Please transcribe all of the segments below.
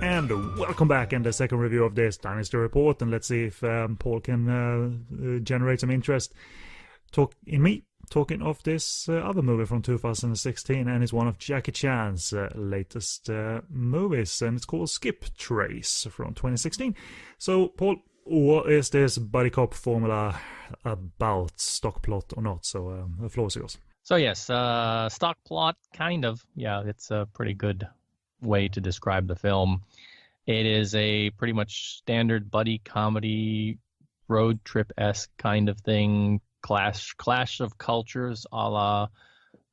And welcome back in the second review of this Dynasty report, and let's see if Paul can generate some interest talking of this other movie from 2016, and it's one of Jackie Chan's latest movies, and it's called Skiptrace from 2016. So, Paul, what is this buddy cop formula about, stock plot or not? So, the floor is yours. So yes, stock plot, kind of. Yeah, it's a pretty good way to describe the film. It is a pretty much standard buddy comedy, road trip-esque kind of thing, clash of cultures a la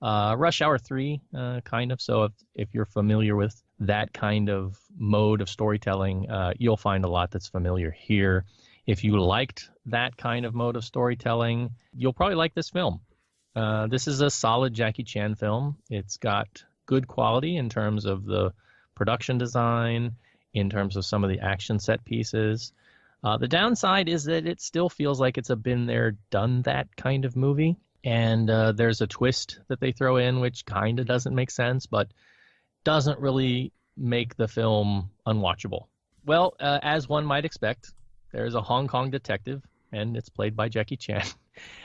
Rush Hour 3, kind of. So if you're familiar with that kind of mode of storytelling, you'll find a lot that's familiar here. If you liked that kind of mode of storytelling, you'll probably like this film. This is a solid Jackie Chan film. It's got good quality in terms of the production design, in terms of some of the action set pieces. The downside is that it still feels like it's a been there, done that kind of movie. And there's a twist that they throw in, which kind of doesn't make sense, but doesn't really make the film unwatchable. Well, as one might expect, there's a Hong Kong detective, and it's played by Jackie Chan.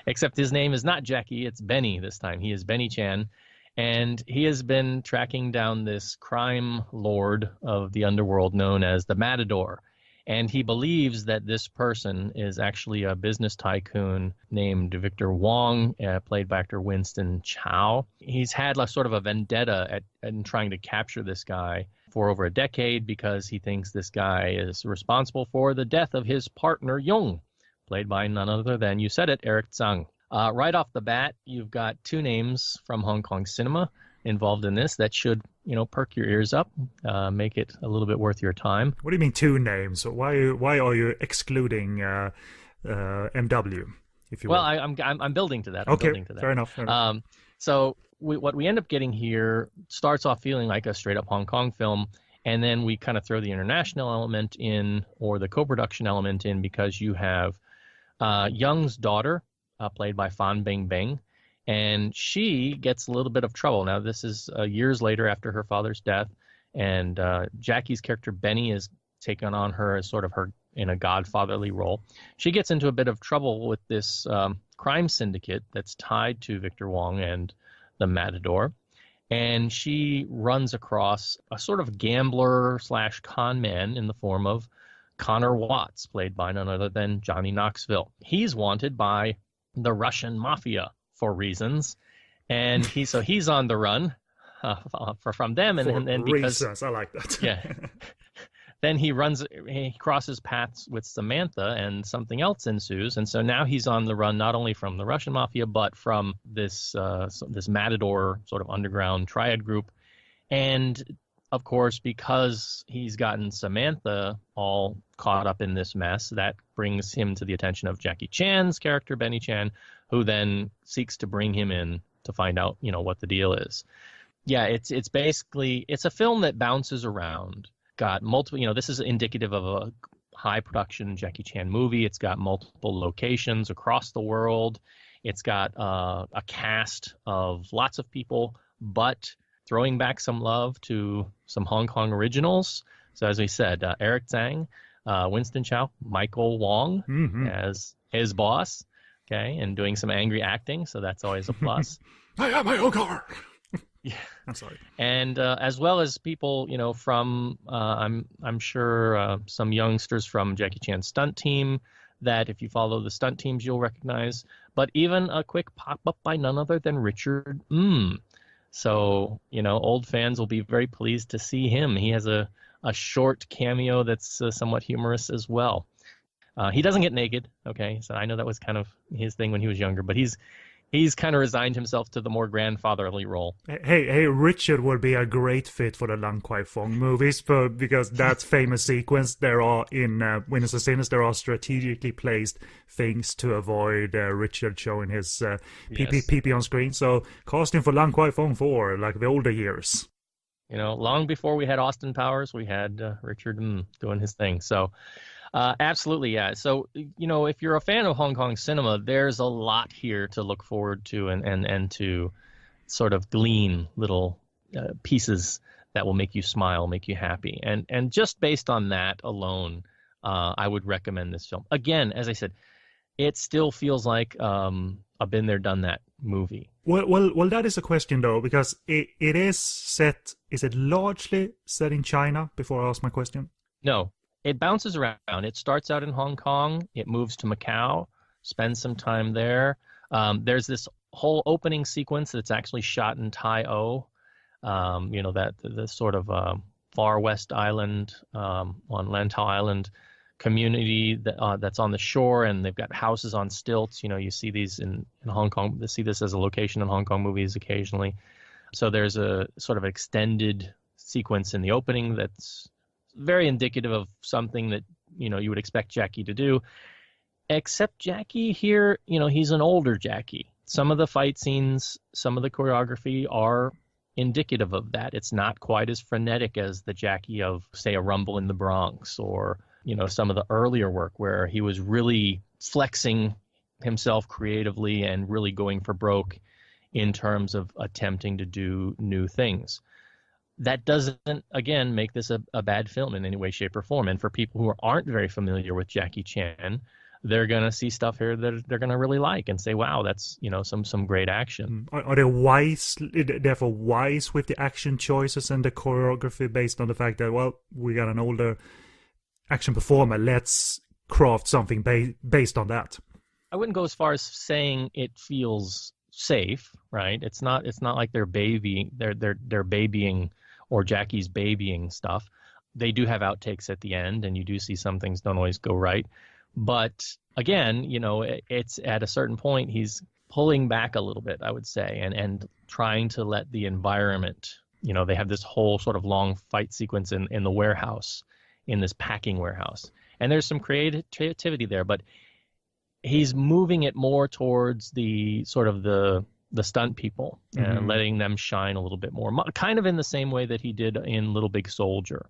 Except his name is not Jackie, it's Benny this time. He is Benny Chan. And he has been tracking down this crime lord of the underworld known as the Matador. And he believes that this person is actually a business tycoon named Victor Wong, played by actor Winston Chow. He's had sort of a vendetta in trying to capture this guy for over a decade because he thinks this guy is responsible for the death of his partner, Jung, played by none other than, you said it, Eric Tsang. Right off the bat, you've got two names from Hong Kong cinema involved in this that should, perk your ears up, make it a little bit worth your time. What do you mean two names? Why are you excluding MW? If you will? I'm building to that. Okay, building to that. Fair enough. So what we end up getting here starts off feeling like a straight up Hong Kong film, and then we kind of throw the international element in, or the co-production element in, because you have Young's daughter, played by Fan Bingbing, and she gets a little bit of trouble. Now, this is years later after her father's death, and Jackie's character Benny is taken on her as sort of her in a godfatherly role. She gets into a bit of trouble with this crime syndicate that's tied to Victor Wong and the Matador, and she runs across a sort of gambler / con man in the form of Connor Watts, played by none other than Johnny Knoxville. He's wanted by the Russian mafia for reasons, and he's on the run from them, and because reasons, I like that. Yeah. Then he crosses paths with Samantha, and something else ensues, and so now he's on the run not only from the Russian mafia but from this Matador sort of underground triad group, and of course, because he's gotten Samantha all caught up in this mess, that brings him to the attention of Jackie Chan's character, Benny Chan, who then seeks to bring him in to find out, what the deal is. Yeah, it's a film that bounces around. Got multiple, this is indicative of a high production Jackie Chan movie. It's got multiple locations across the world. It's got a cast of lots of people, but throwing back some love to some Hong Kong originals. So as we said, Eric Tsang, Winston Chow, Michael Wong as his boss, okay, and doing some angry acting, so that's always a plus. I have my own car. Yeah, I'm sorry. And as well as people, from I'm sure some youngsters from Jackie Chan's stunt team that if you follow the stunt teams you'll recognize, but even a quick pop up by none other than Richard So, old fans will be very pleased to see him. He has a short cameo that's somewhat humorous as well. He doesn't get naked, okay? So I know that was kind of his thing when he was younger, but he's kind of resigned himself to the more grandfatherly role. Hey, Richard would be a great fit for the Lang Kwai Fong movies, because that famous sequence there are in Winners of Sinners, there are strategically placed things to avoid Richard showing his pee on screen. So casting for Lang Kwai Fong 4, like the older years. Long before we had Austin Powers, we had Richard doing his thing. So absolutely, yeah. So, if you're a fan of Hong Kong cinema, there's a lot here to look forward to and to sort of glean little pieces that will make you smile, make you happy. And just based on that alone, I would recommend this film. Again, as I said, it still feels like a been there, done that movie. Well, that is a question though, because it is set. Is it largely set in China? Before I ask my question. No, it bounces around. It starts out in Hong Kong. It moves to Macau, spends some time there. There's this whole opening sequence that's actually shot in Tai-O. That the sort of far west island on Lantau Island community that's on the shore, and they've got houses on stilts. You see these in Hong Kong. You see this as a location in Hong Kong movies occasionally. So there's a sort of extended sequence in the opening that's very indicative of something that you would expect Jackie to do. Except Jackie here, he's an older Jackie. Some of the fight scenes, some of the choreography are indicative of that. It's not quite as frenetic as the Jackie of, say, A Rumble in the Bronx, or some of the earlier work where he was really flexing himself creatively and really going for broke in terms of attempting to do new things. That doesn't, again, make this a bad film in any way, shape, or form. And for people who aren't very familiar with Jackie Chan, they're going to see stuff here that they're going to really like and say, wow, that's, some great action. Are they therefore wise with the action choices and the choreography based on the fact that, well, we got an older action performer, let's craft something based on that? I wouldn't go as far as saying it feels safe, right? It's not like they're babying or Jackie's babying stuff. They do have outtakes at the end, and you do see some things don't always go right. But again, it's at a certain point he's pulling back a little bit, I would say, and trying to let the environment, they have this whole sort of long fight sequence in the warehouse, in this packing warehouse. And there's some creativity there, but he's moving it more towards the sort of the stunt people and letting them shine a little bit more, kind of in the same way that he did in Little Big Soldier,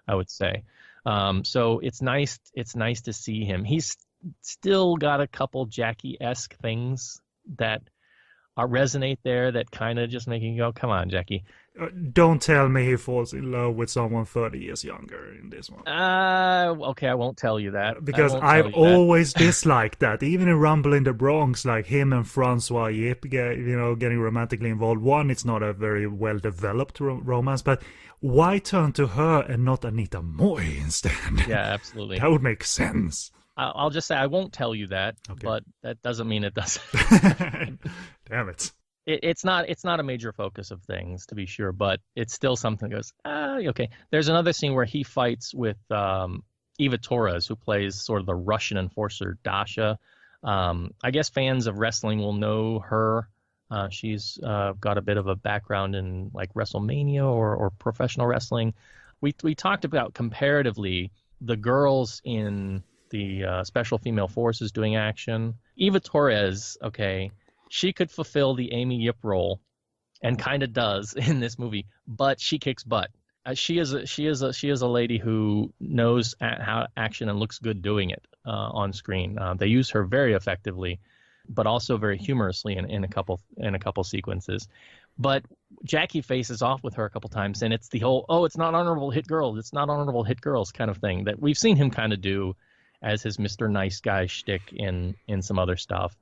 I would say. So it's nice to see him. He's still got a couple Jackie-esque things that resonate there that kind of just make you go, come on, Jackie. Don't tell me he falls in love with someone 30 years younger in this one. Okay, I won't tell you that. Because I've always disliked that. Even in Rumble in the Bronx, like him and Francois Yip, getting romantically involved. One, it's not a very well-developed romance, but why turn to her and not Anita Moy instead? Yeah, absolutely. That would make sense. I'll just say I won't tell you that, okay. But that doesn't mean it doesn't. Damn it. It's not a major focus of things, to be sure, but it's still something that goes, okay. There's another scene where he fights with Eva Torres, who plays sort of the Russian enforcer Dasha. I guess fans of wrestling will know her. She's got a bit of a background in like WrestleMania or professional wrestling. We talked about comparatively the girls in the Special Female Forces doing action. Eva Torres, okay, she could fulfill the Amy Yip role, and kind of does in this movie, but she kicks butt. She is a lady who knows how action and looks good doing it on screen. They use her very effectively, but also very humorously in a couple sequences. But Jackie faces off with her a couple times, and it's the whole, it's not honorable hit girls, it's not honorable hit girls kind of thing that we've seen him kind of do as his Mr. Nice Guy shtick in some other stuff.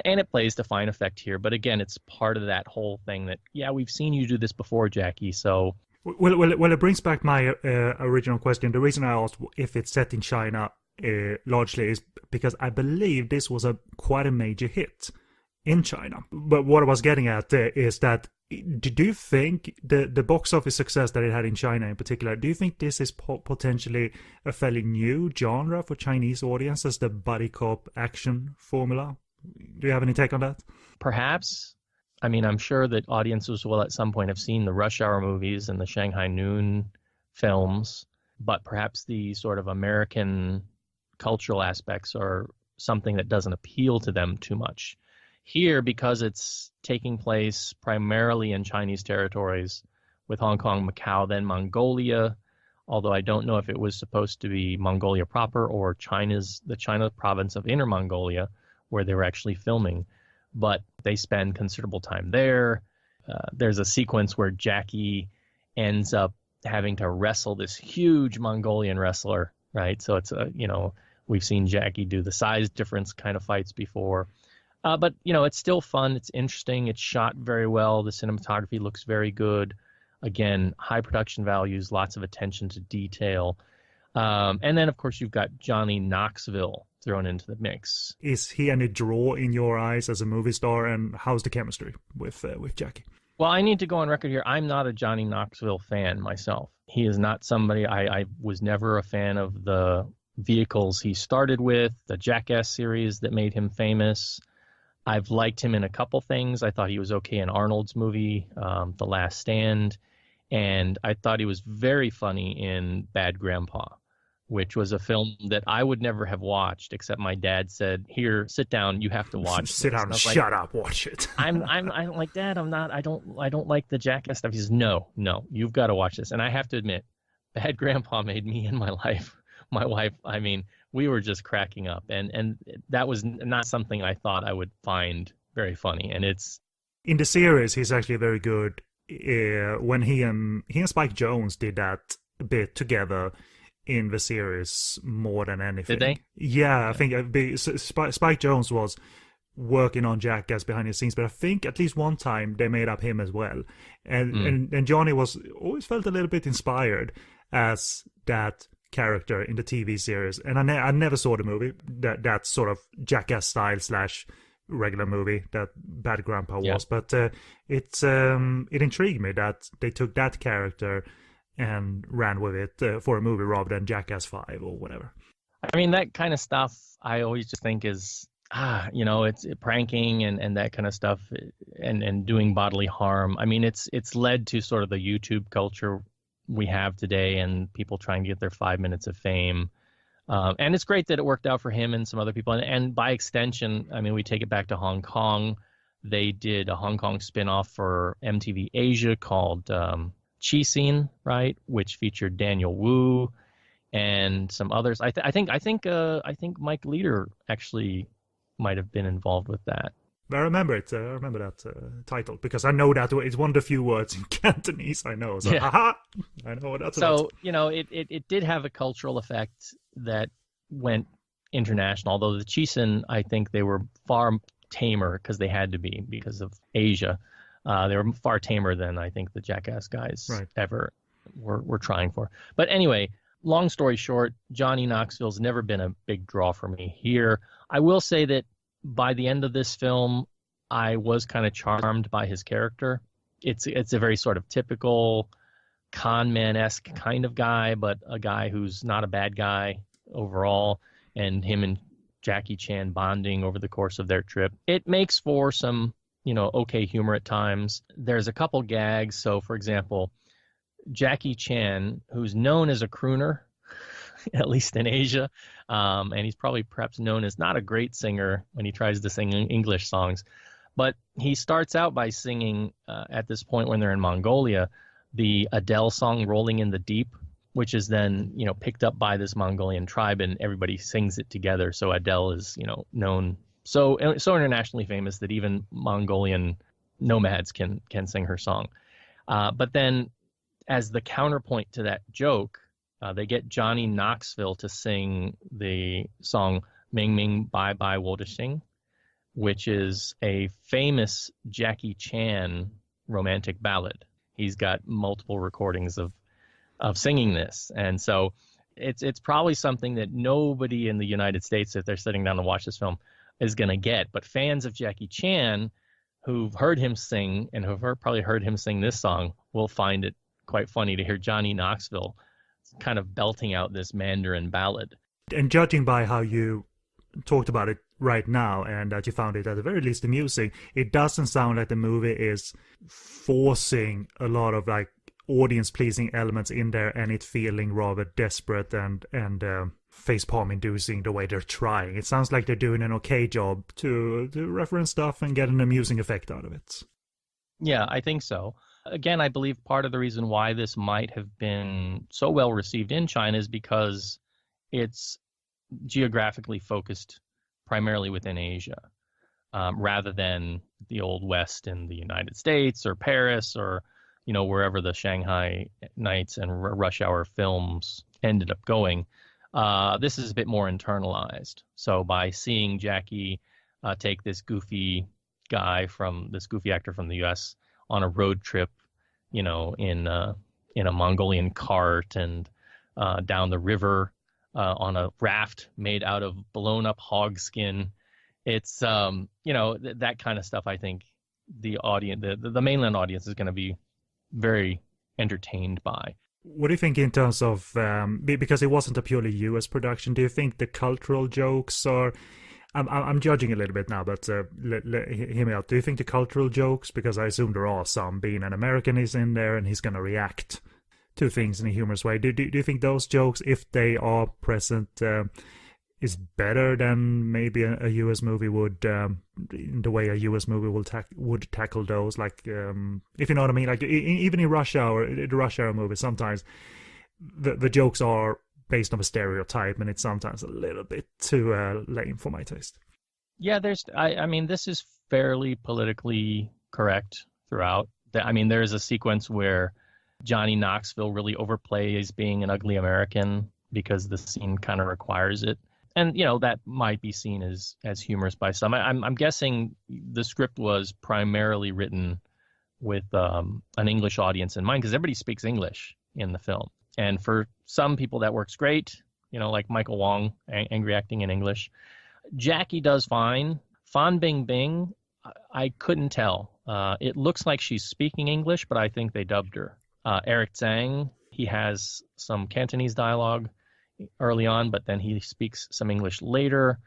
And it plays to fine effect here. But again, it's part of that whole thing that, yeah, we've seen you do this before, Jackie, so... Well, it brings back my original question. The reason I asked if it's set in China largely is because I believe this was quite a major hit in China. But what I was getting at is that, do you think the box office success that it had in China in particular, do you think this is potentially a fairly new genre for Chinese audiences, the buddy cop action formula? Do you have any take on that? Perhaps. I mean, I'm sure that audiences will at some point have seen the Rush Hour movies and the Shanghai Noon films, but perhaps the sort of American cultural aspects are something that doesn't appeal to them too much. Here, because it's taking place primarily in Chinese territories with Hong Kong, Macau, then Mongolia, although I don't know if it was supposed to be Mongolia proper or the China province of Inner Mongolia, where they were actually filming, but they spend considerable time there. There's a sequence where Jackie ends up having to wrestle this huge Mongolian wrestler, right? So it's we've seen Jackie do the size difference kind of fights before. But, it's still fun. It's interesting. It's shot very well. The cinematography looks very good. Again, high production values, lots of attention to detail. And then, of course, you've got Johnny Knoxville thrown into the mix. Is he any draw in your eyes as a movie star, and how's the chemistry with Jackie? Well, I need to go on record here. I'm not a Johnny Knoxville fan myself. He is not somebody. I was never a fan of the vehicles he started with, the Jackass series that made him famous. I've liked him in a couple things. I thought he was okay in Arnold's movie, The Last Stand. And I thought he was very funny in Bad Grandpa, which was a film that I would never have watched, except my dad said, "Here, sit down. You have to watch. Sit down and shut up. Watch it." I'm like, Dad, I'm not. I don't like the Jackass stuff. He says, No, you've got to watch this. And I have to admit, Bad Grandpa made me and my wife. I mean, we were just cracking up, and that was not something I thought I would find very funny. And it's in the series, he's actually very good. When he and Spike Jonze did that bit together in the series more than anything. Did they? Yeah, I think Spike Jonze was working on Jackass behind the scenes, but I think at least one time they made up him as well. And Johnny was always felt a little bit inspired as that character in the TV series. And I never saw the movie, that sort of Jackass style / regular movie that Bad Grandpa was, but it intrigued me that they took that character and ran with it for a movie rather than Jackass 5 or whatever. I mean, that kind of stuff I always just think is it's pranking and that kind of stuff, and doing bodily harm. I mean, it's led to sort of the YouTube culture we have today, and people trying to get their 5 minutes of fame. And it's great that it worked out for him and some other people. And by extension, I mean, we take it back to Hong Kong. They did a Hong Kong spinoff for MTV Asia called Chi Scene, right, which featured Daniel Wu and some others. I think Mike Leader actually might have been involved with that. I remember it. I remember that title because I know that it's one of the few words in Cantonese I know. So, haha, I know what that's about. So, it did have a cultural effect that went international. Although the Chisin, I think they were far tamer because they had to be because of Asia. They were far tamer than I think the Jackass guys ever were trying for. But anyway, long story short, Johnny Knoxville's never been a big draw for me here. I will say that by the end of this film, I was kind of charmed by his character. It's a very sort of typical con man-esque kind of guy, but a guy who's not a bad guy overall, and him and Jackie Chan bonding over the course of their trip. It makes for some, okay humor at times. There's a couple gags. So, for example, Jackie Chan, who's known as a crooner, at least in Asia, and he's probably perhaps known as not a great singer when he tries to sing English songs, but he starts out by singing at this point when they're in Mongolia, the Adele song "Rolling in the Deep," which is then picked up by this Mongolian tribe, and everybody sings it together. So Adele is known so internationally famous that even Mongolian nomads can sing her song. But then, as the counterpoint to that joke, they get Johnny Knoxville to sing the song "Ming Ming Bye Bye Wo De Xing," which is a famous Jackie Chan romantic ballad. He's got multiple recordings of singing this, and so it's probably something that nobody in the United States, if they're sitting down to watch this film, is going to get. But fans of Jackie Chan who've heard him sing and who've probably heard him sing this song will find it quite funny to hear Johnny Knoxville kind of belting out this Mandarin ballad. And judging by how you talked about it right now, and that you found it at the very least amusing, it doesn't sound like the movie is forcing a lot of like audience-pleasing elements in there, and it feeling rather desperate and facepalm inducing the way they're trying. It sounds like they're doing an okay job to reference stuff and get an amusing effect out of it. Yeah, I think so. Again, I believe part of the reason why this might have been so well received in China is because it's geographically focused primarily within Asia, rather than the Old West in the United States or Paris or wherever the Shanghai Nights and Rush Hour films ended up going. This is a bit more internalized. So by seeing Jackie take this goofy actor from the U.S. on a road trip, in a Mongolian cart and down the river on a raft made out of blown up hog skin, it's that kind of stuff. I think the audience, the mainland audience, is going to be very entertained by. What do you think in terms of, because it wasn't a purely US production, do you think the cultural jokes are, I'm judging a little bit now, but hear me out. Do you think the cultural jokes, because I assume there are some, being an American is in there and he's going to react to things in a humorous way, do you think those jokes, if they are present, is better than maybe a US movie would, in the way a US movie would tackle those, like, if you know what I mean, like even in Rush Hour, the Rush Hour movie, sometimes the jokes are based on a stereotype, and it's sometimes a little bit too lame for my taste. Yeah, I mean, this is fairly politically correct throughout. I mean, there is a sequence where Johnny Knoxville really overplays being an ugly American because the scene kind of requires it. And, that might be seen as humorous by some. I'm guessing the script was primarily written with an English audience in mind, because everybody speaks English in the film. And for some people, that works great, like Michael Wong, angry acting in English. Jackie does fine. Fan Bingbing, I couldn't tell. It looks like she's speaking English, but I think they dubbed her. Eric Tsang, he has some Cantonese dialogue early on, but then he speaks some English later.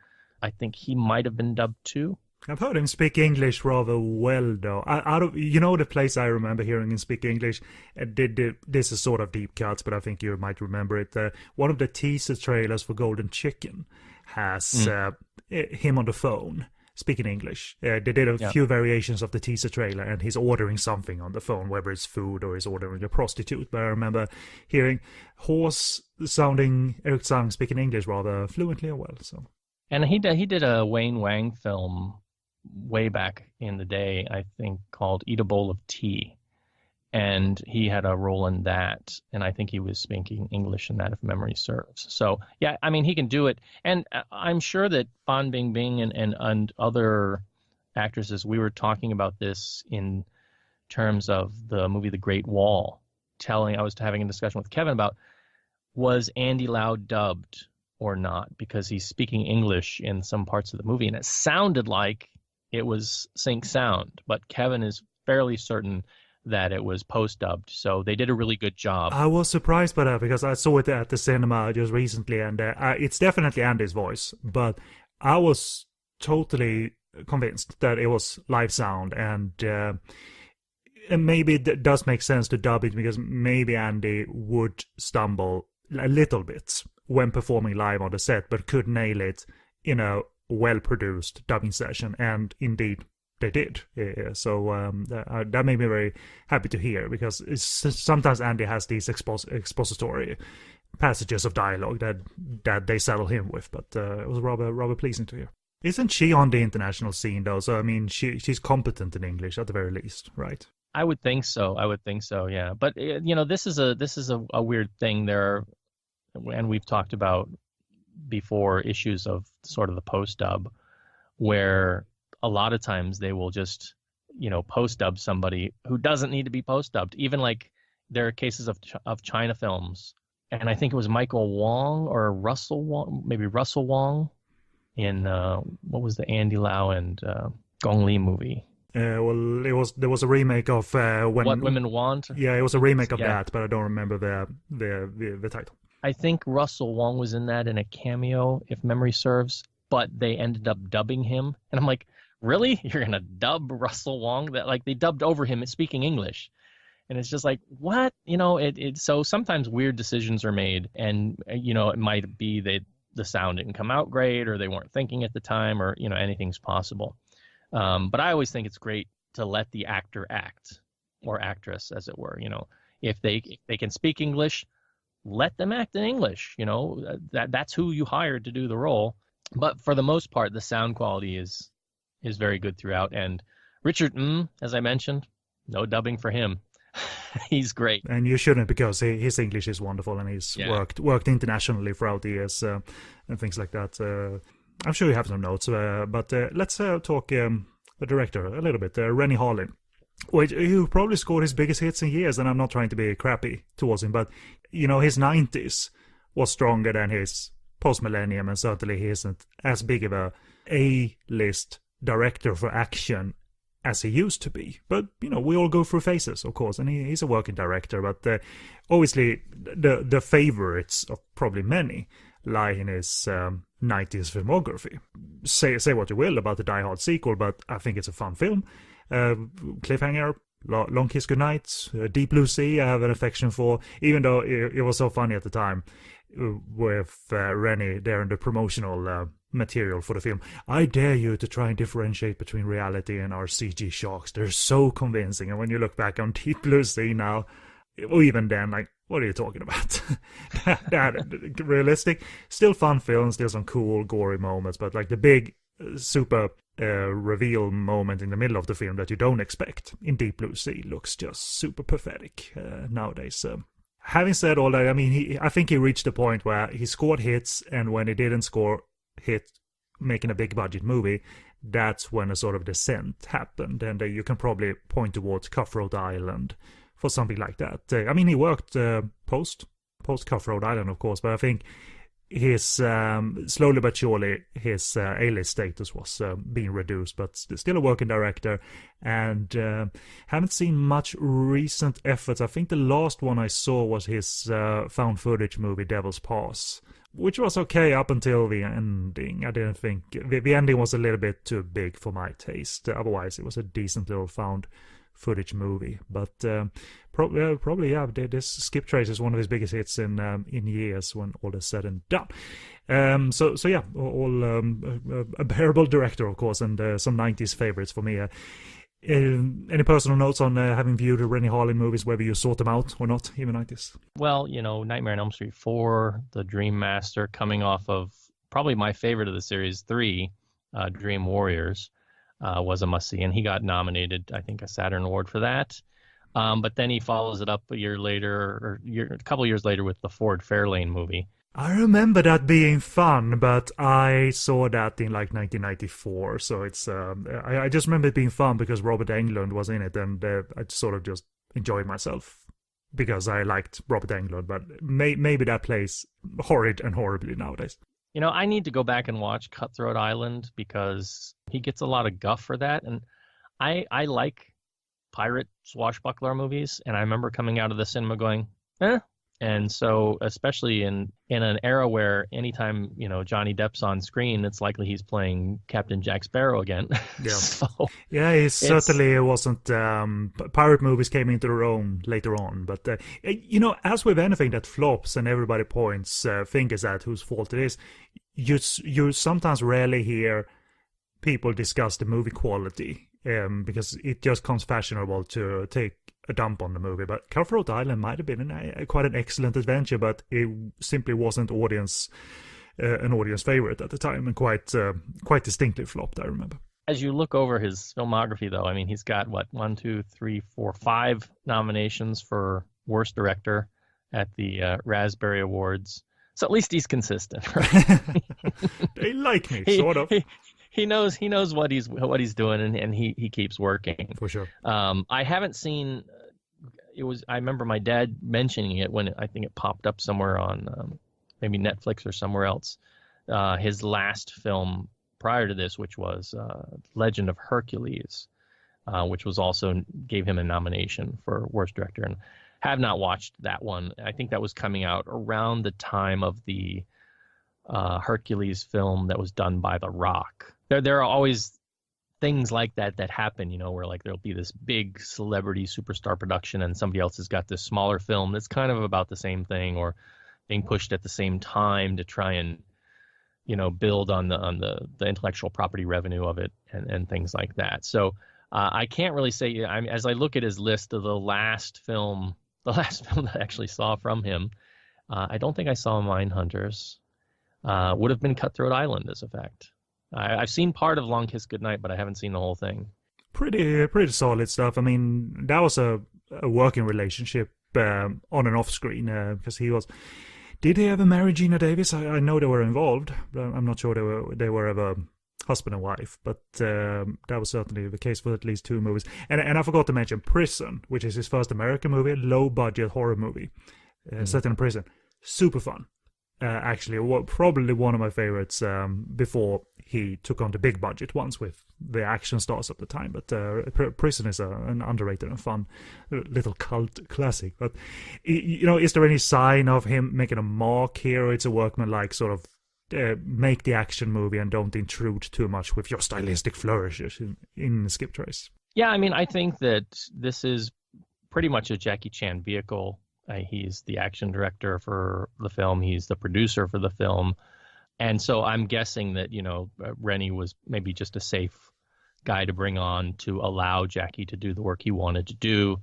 I think he might have been dubbed too. I've heard him speak English rather well, though. The place I remember hearing him speak English, this is sort of deep cuts, but I think you might remember it. One of the teaser trailers for Golden Chicken has him on the phone speaking English. They did a few variations of the teaser trailer, and he's ordering something on the phone, whether it's food or he's ordering a prostitute. But I remember hearing hoarse-sounding Eric Tsang speaking English rather fluently and well. So, and he did a Wayne Wang film way back in the day, I think, called Eat a Bowl of Tea. And he had a role in that, and I think he was speaking English in that, if memory serves. So, yeah, I mean, he can do it. And I'm sure that Fan Bingbing and other actresses, we were talking about this in terms of the movie The Great Wall. I was having a discussion with Kevin about, was Andy Lau dubbed or not? Because he's speaking English in some parts of the movie, and it sounded like it was sync sound. But Kevin is fairly certain that it was post-dubbed, so they did a really good job. I was surprised by that, because I saw it at the cinema just recently, and it's definitely Andy's voice, but I was totally convinced that it was live sound, and maybe it does make sense to dub it, because maybe Andy would stumble a little bit when performing live on the set, but could nail it in a well-produced dubbing session, and indeed they did. So that made me very happy to hear, because sometimes Andy has these expository passages of dialogue that they settle him with, but it was rather pleasing to hear. Isn't she on the international scene, though? So, I mean, she's competent in English at the very least, right? I would think so, yeah. But, this is a weird thing there, and we've talked about before issues of sort of the post-dub, where a lot of times they will just, post-dub somebody who doesn't need to be post-dubbed. Even like there are cases of China films, and I think it was Michael Wong or Russell Wong in what was the Andy Lau and Gong Li movie? There was a remake of When What Women Want. Yeah, it was a remake of that, but I don't remember the title. I think Russell Wong was in that in a cameo, if memory serves, but they ended up dubbing him, and I'm like, really? You're gonna dub Russell Wong? That, like, they dubbed over him speaking English, and it's just like, what? So sometimes weird decisions are made, and it might be that the sound didn't come out great, or they weren't thinking at the time, or anything's possible. But I always think it's great to let the actor act, or actress, as it were. If they can speak English, let them act in English. That's who you hired to do the role. But for the most part, the sound quality is very good throughout. And Richard, as I mentioned, no dubbing for him. He's great. And you shouldn't, because his English is wonderful, and he's Yeah. worked internationally throughout the years, and things like that. I'm sure you have some notes, but let's talk the director a little bit, Rennie Harlin, who probably scored his biggest hits in years, and I'm not trying to be crappy towards him, but his 90s was stronger than his post-millennium, and certainly he isn't as big of A-list director for action as he used to be. But, we all go through phases, of course, and he's a working director, but obviously the favorites of probably many lie in his 90s filmography. Say what you will about the Die Hard sequel, but I think it's a fun film. Cliffhanger, Long Kiss Goodnight, Deep Blue Sea, I have an affection for, even though it was so funny at the time with Rennie there in the promotional material for the film. I dare you to try and differentiate between reality and our CG sharks. They're so convincing, and when you look back on Deep Blue Sea now, or even then, like, what are you talking about? that realistic, still fun film, still some cool gory moments, but like the big super reveal moment in the middle of the film that you don't expect in Deep Blue Sea looks just super pathetic nowadays. Having said all that, I mean, I think he reached a point where he scored hits, and when he didn't score hit making a big budget movie, that's when a sort of descent happened, and you can probably point towards Cutthroat Island for something like that. I mean, he worked post Cutthroat Island, of course, but I think his slowly but surely his A-list status was being reduced, but still a working director, and haven't seen much recent efforts. I think the last one I saw was his found footage movie Devil's Pass, which was okay up until the ending. I didn't think the ending was a little bit too big for my taste. Otherwise, it was a decent little found footage movie, but probably yeah, this Skiptrace is one of his biggest hits in years when all is said and done. So yeah, all a bearable director, of course, and some 90s favorites for me. Any personal notes on having viewed the Rennie Harlin movies, whether you sought them out or not, even 90s? Well, Nightmare on Elm Street 4, The Dream Master, coming off of probably my favorite of the series 3, Dream Warriors, was a must-see, and he got nominated, I think, a Saturn Award for that. But then he follows it up a year later, a couple of years later, with the Ford Fairlane movie. I remember that being fun, but I saw that in like 1994, so it's I just remember it being fun because Robert Englund was in it, and I sort of just enjoyed myself because I liked Robert Englund, but maybe that plays horrid and horribly nowadays. I need to go back and watch Cutthroat Island because he gets a lot of guff for that, and I like pirate swashbuckler movies, and I remember coming out of the cinema going, eh. And so, especially in an era where anytime, Johnny Depp's on screen, it's likely he's playing Captain Jack Sparrow again. Yeah. So yeah, it certainly wasn't. Pirate movies came into their own later on. But, as with anything that flops and everybody points fingers at whose fault it is, you sometimes rarely hear people discuss the movie quality because it just comes fashionable to take a dump on the movie. But Cutthroat Island might have been quite an excellent adventure, but it simply wasn't an audience favorite at the time, and quite distinctly flopped, I remember. As you look over his filmography, though, I mean, he's got, 1, 2, 3, 4, 5 nominations for Worst Director at the Raspberry Awards. So at least he's consistent, right? They like me, sort of. He knows what he's doing, and he keeps working. For sure. I haven't seen. I remember my dad mentioning it when I think it popped up somewhere on maybe Netflix or somewhere else. His last film prior to this, which was Legend of Hercules, which was also gave him a nomination for Worst Director, and have not watched that one. I think that was coming out around the time of the Hercules film that was done by The Rock. There are always things like that happen, where like there'll be this big celebrity superstar production and somebody else has got this smaller film that's kind of about the same thing or being pushed at the same time to try and, build on the intellectual property revenue of it and things like that. So I can't really say, as I look at his list of the last film that I actually saw from him, I don't think I saw Mindhunters. Would have been Cutthroat Island, as a fact. I've seen part of Long Kiss Goodnight, but I haven't seen the whole thing. Pretty solid stuff. I mean, that was a a working relationship on and off screen, because he was. Did he ever marry Gina Davis? I know they were involved, but I'm not sure they were ever husband and wife. But that was certainly the case for at least 2 movies. And I forgot to mention Prison, which is his first American movie, low budget horror movie set in a prison. Super fun. Actually, probably one of my favorites before he took on the big budget ones with the action stars at the time. But Prison is an underrated and fun little cult classic. But, is there any sign of him making a mark here, or it's a workman-like sort of make the action movie and don't intrude too much with your stylistic flourishes in Skiptrace? Yeah, I mean, I think that this is pretty much a Jackie Chan vehicle. He's the action director for the film. He's the producer for the film. And so I'm guessing that, Rennie was maybe just a safe guy to bring on to allow Jackie to do the work he wanted to do,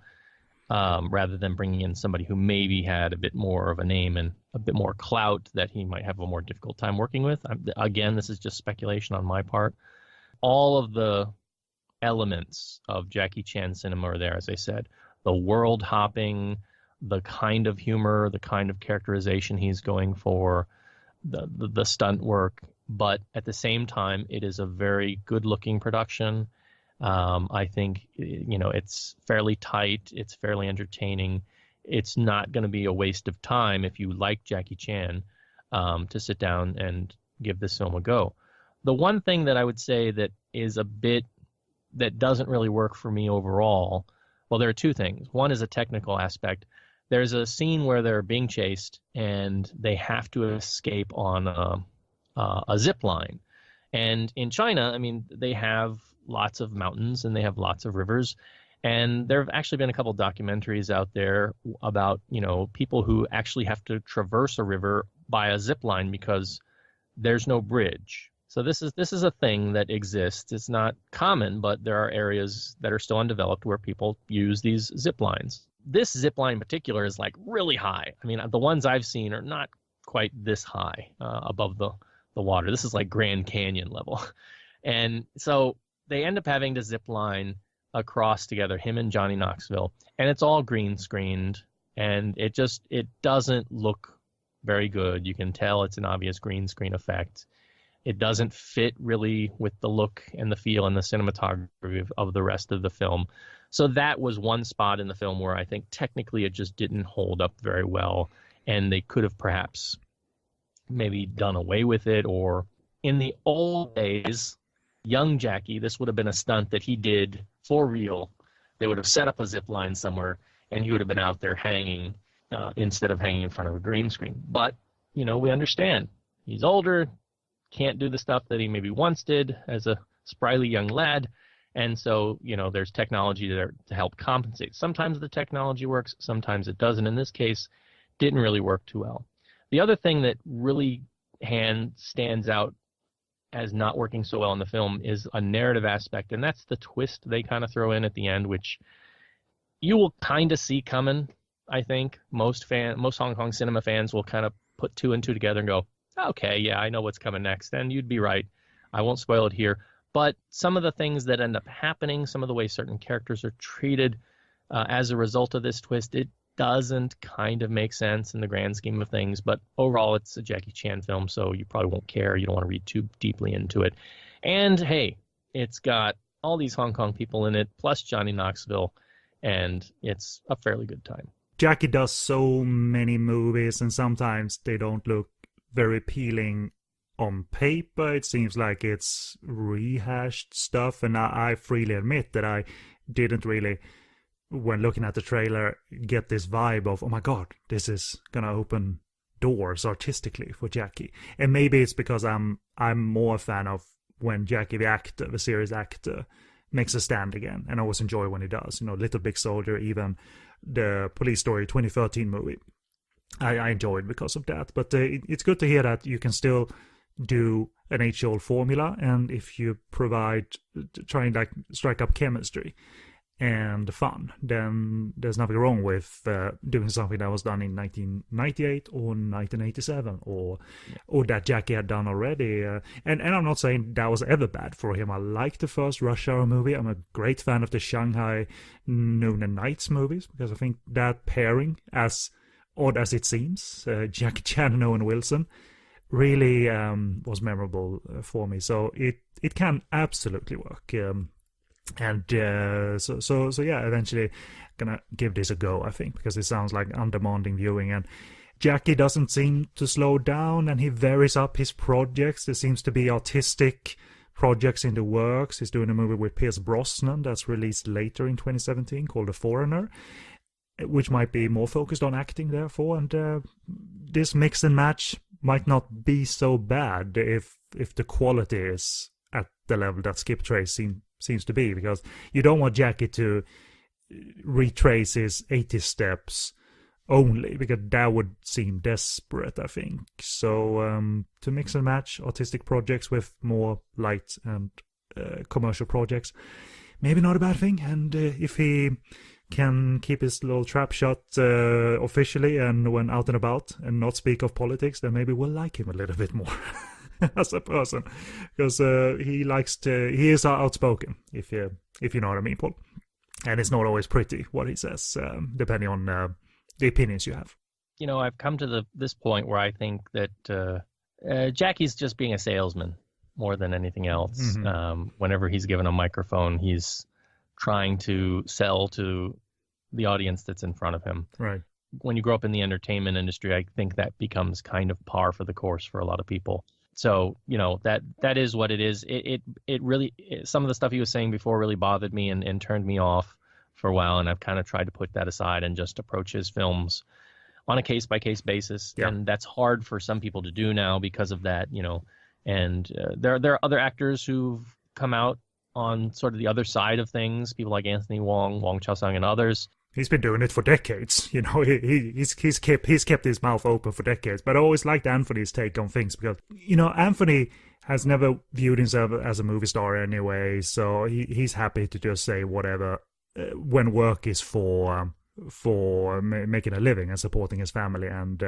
rather than bringing in somebody who maybe had a bit more of a name and a bit more clout that he might have a more difficult time working with. Again, this is just speculation on my part. All of the elements of Jackie Chan cinema are there, as I said. The world hopping, the kind of humor, the kind of characterization he's going for, the stunt work, but at the same time, it is a very good-looking production. I think, it's fairly tight, it's fairly entertaining. It's not going to be a waste of time if you like Jackie Chan to sit down and give this film a go. The one thing that I would say that is a bit that doesn't really work for me overall, well, there are 2 things. One is a technical aspect. There's a scene where they're being chased and they have to escape on a zip line. And in China, I mean, they have lots of mountains and they have lots of rivers. And there have actually been a couple documentaries out there about, people who actually have to traverse a river by a zip line because there's no bridge. So this is a thing that exists. It's not common, but there are areas that are still undeveloped where people use these zip lines. This zip line in particular is like really high. I mean, the ones I've seen are not quite this high above the water. This is like Grand Canyon level. And so they end up having to zip line across together, him and Johnny Knoxville. And it's all green screened. And it doesn't look very good. You can tell it's an obvious green screen effect. It doesn't fit really with the look and the feel and the cinematography of the rest of the film. So that was one spot in the film where I think technically it just didn't hold up very well, and they could have perhaps maybe done away with it. Or in the old days, young Jackie, this would have been a stunt that he did for real. They would have set up a zip line somewhere, and he would have been out there hanging instead of hanging in front of a green screen. But, we understand. He's older, can't do the stuff that he maybe once did as a spry young lad. And so, there's technology there to help compensate. Sometimes the technology works, sometimes it doesn't. In this case, didn't really work too well. The other thing that really stands out as not working so well in the film is a narrative aspect, and that's the twist they kind of throw in at the end, which you will kind of see coming, I think. Most Hong Kong cinema fans will kind of put 2 and 2 together and go, okay, yeah, I know what's coming next, and you'd be right. I won't spoil it here. But some of the things that end up happening, some of the way certain characters are treated as a result of this twist, it doesn't kind of make sense in the grand scheme of things. But overall, it's a Jackie Chan film, so you probably won't care. You don't want to read too deeply into it. And hey, it's got all these Hong Kong people in it, plus Johnny Knoxville, and it's a fairly good time. Jackie does so many movies, and sometimes they don't look very appealing on paper. It seems like it's rehashed stuff, and I freely admit that I didn't really, when looking at the trailer, get this vibe of, oh my god, this is gonna open doors artistically for Jackie. And maybe it's because I'm more a fan of when Jackie the actor, the series actor, makes a stand again, and I always enjoy when he does. Little Big Soldier, even the Police Story 2013 movie, I enjoyed because of that. But it's good to hear that you can still do an age-old formula, and if you try and strike up chemistry, and fun, then there's nothing wrong with doing something that was done in 1998 or 1987 or that Jackie had done already. And I'm not saying that was ever bad for him. I like the first Rush Hour movie. I'm a great fan of the Shanghai Noon and Nights movies because I think that pairing, as odd as it seems, Jackie Chan and Owen Wilson, really was memorable for me. So it can absolutely work. And so yeah, eventually gonna give this a go, I think, because it sounds like undemanding viewing. And Jackie doesn't seem to slow down, and he varies up his projects. There seems to be artistic projects in the works. He's doing a movie with Pierce Brosnan that's released later in 2017 called The Foreigner, which might be more focused on acting, therefore. And this mix and match might not be so bad if the quality is at the level that Skiptrace seems to be, because you don't want Jackie to retrace his 80 steps only, because that would seem desperate, I think. So to mix and match artistic projects with more light and commercial projects, maybe not a bad thing. And if he can keep his little trap shut officially and when out and about and not speak of politics, then maybe we'll like him a little bit more as a person, because he is outspoken, if you know what I mean, Paul. And it's not always pretty what he says, depending on the opinions you have. You know, I've come to this point where I think that Jackie's just being a salesman more than anything else. Mm-hmm. Whenever he's given a microphone, he's trying to sell to the audience that's in front of him. Right. When you grow up in the entertainment industry, I think that becomes kind of par for the course for a lot of people. So, you know, that is what it is. It really, some of the stuff he was saying before really bothered me and turned me off for a while. And I've kind of tried to put that aside and just approach his films on a case-by-case basis. Yeah. And that's hard for some people to do now because of that, you know. And there are other actors who've come out on sort of the other side of things, people like Anthony Wong, Wong Chao-Sung, and others. He's been doing it for decades, you know. He's kept his mouth open for decades. But I always liked Anthony's take on things because, you know, Anthony has never viewed himself as a movie star anyway, so he's happy to just say whatever when work is for making a living and supporting his family, and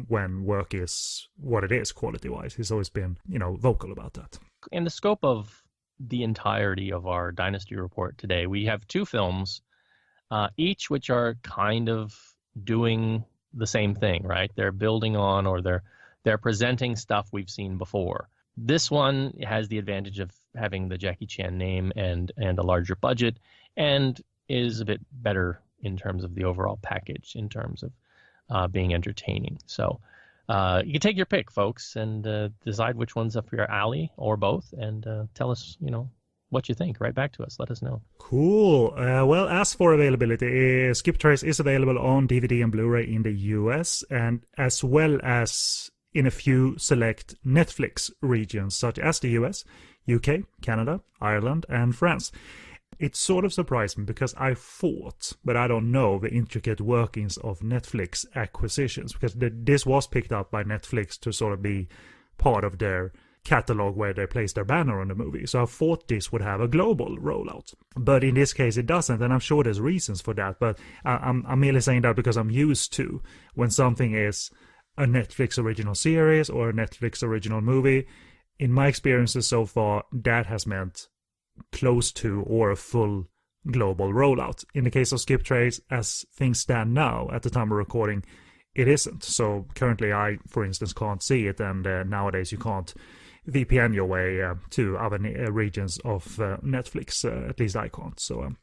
when work is what it is quality-wise. He's always been, you know, vocal about that. In the scope of the entirety of our Dynasty report today, we have two films, each which are kind of doing the same thing, right? They're building on, or they're presenting stuff we've seen before. This one has the advantage of having the Jackie Chan name and a larger budget, and is a bit better in terms of the overall package, in terms of being entertaining. So you can take your pick, folks, and decide which one's up your alley, or both, and tell us, you know, what you think. Write back to us. Let us know. Cool. Well, as for availability, Skiptrace is available on DVD and Blu-ray in the US, and as well as in a few select Netflix regions, such as the US, UK, Canada, Ireland, and France. It sort of surprised me because I thought, but I don't know the intricate workings of Netflix acquisitions, because this was picked up by Netflix to sort of be part of their catalog where they place their banner on the movie. So I thought this would have a global rollout, but in this case it doesn't, and I'm sure there's reasons for that. But I'm merely saying that because I'm used to, when something is a Netflix original series or a Netflix original movie, in my experiences so far, that has meant close to or a full global rollout. In the case of Skiptrace, as things stand now at the time of recording, it isn't. So currently I, for instance, can't see it, and nowadays you can't VPN your way to other regions of Netflix. At least I can't. So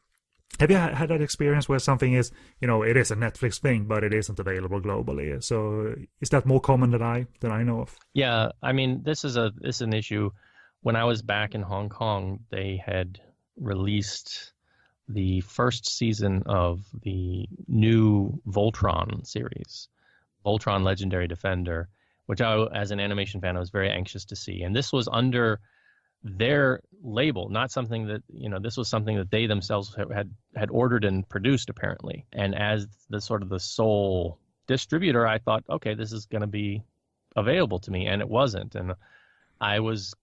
have you had that experience where something is, you know, it is a Netflix thing, but it isn't available globally? So is that more common than I know of? Yeah, I mean, this is an issue. When I was back in Hong Kong, they had released the first season of the new Voltron series, Voltron Legendary Defender, which I, as an animation fan, I was very anxious to see. And this was under their label, not something that, you know, this was something that they themselves had ordered and produced, apparently. And as the sort of the sole distributor, I thought, okay, this is going to be available to me, and it wasn't. And I was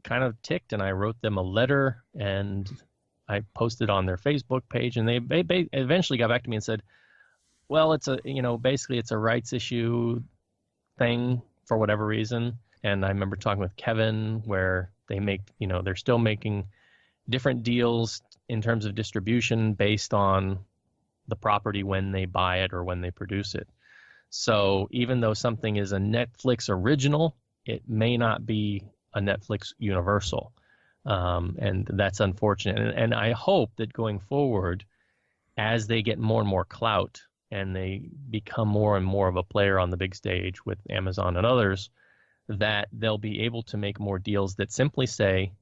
kind of ticked, and I wrote them a letter and I posted on their Facebook page, and they eventually got back to me and said, well, it's a, basically it's a rights issue thing for whatever reason. And I remember talking with Kevin where they make, they're still making different deals in terms of distribution based on the property when they buy it or when they produce it. So even though something is a Netflix original, it may not be a Netflix universal. And that's unfortunate. And I hope that going forward, as they get more and more clout and they become more and more of a player on the big stage with Amazon and others, that they'll be able to make more deals that simply say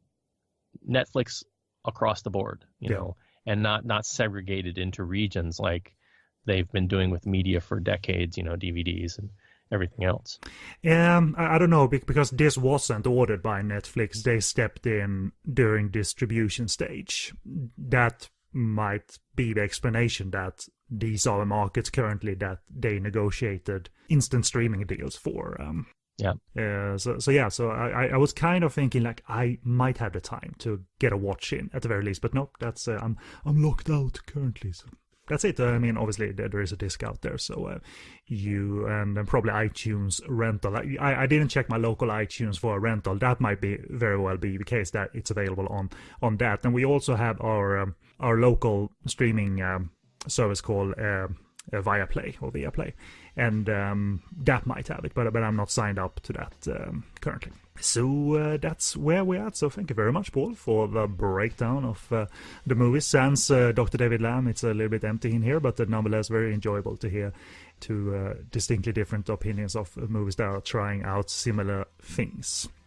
Netflix across the board, you know, and not segregated into regions like they've been doing with media for decades, DVDs and everything else. I don't know, because this wasn't ordered by Netflix. They stepped in during distribution stage. That might be the explanation, that these are the markets currently that they negotiated instant streaming deals for. So I was kind of thinking like I might have the time to get a watch in at the very least, but nope, that's I'm locked out currently. So that's it. I mean, obviously there is a disc out there, so you and then probably iTunes rental. I didn't check my local iTunes for a rental. That might be very well be the case that it's available on that. And we also have our local streaming service called Viaplay, and that might have it, but I'm not signed up to that currently. So that's where we're at. So thank you very much, Paul, for the breakdown of the movies. Sans Dr. David Lamb, it's a little bit empty in here, but nonetheless very enjoyable to hear two distinctly different opinions of movies that are trying out similar things.